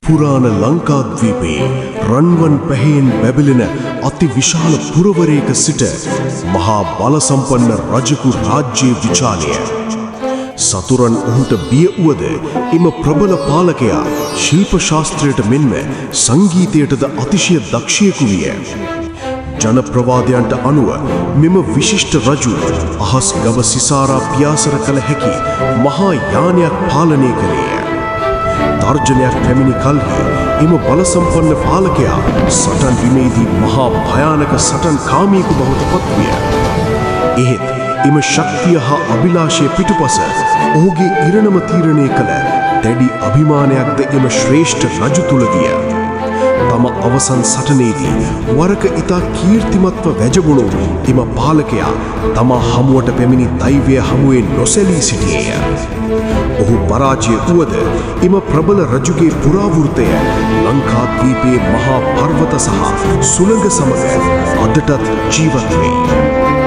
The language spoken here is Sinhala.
පුරාණ ලංකාද්වීපයේ රන්වන් පැහැයෙන් බැබලෙන අති විශාල පුරවරයක සිට මහා බල සම්පන්න රජකු රාජ්‍යයේ විචාලය. සතුරන් ඔහුට බිය වුවද එම ප්‍රබල පාලකයා ශිල්ප ශාස්ත්‍රයට මෙන්ම සංගීතයටද අතිශය දක්ෂයෙකු විය. ජන ප්‍රවාදයන්ට අනුව මෙම විශිෂ්ට රජු අහස් ගව සිසාරා පියාසර කළ හැකි මහා යානයක් පාලනය කළේය. තර්ජනයක් පැමිණි කල්හි එම බලසම්පන්න පාලකයා සටන් විමේදී මහා භයානක සටන් කාමියෙකු බවට පත්විය. එහෙත් එම ශක්තිය හා අභිලාෂය පිටුපස ඔහුගේ ඉරණම තීරණය කළ දැඩි අභිමානයක්ද එම ශ්‍රේෂ්ඨ රජු තුළ විය. තම අවසන් සටනේදී වරක ඉතා කීර්තිමත්ව වැජබුණු එම පාලකයා තමා හමුවට පැමිණි දෛවය හමුවේ නොසැලී සිටියේය. ඔහු පරාජය වුවද එම ප්‍රබල රජුගේ පුරාවෘතය ලංකාද්වීපයේ මහා පර්වත සහ සුළඟ සමග අදටත් ජීවත් වෙයි.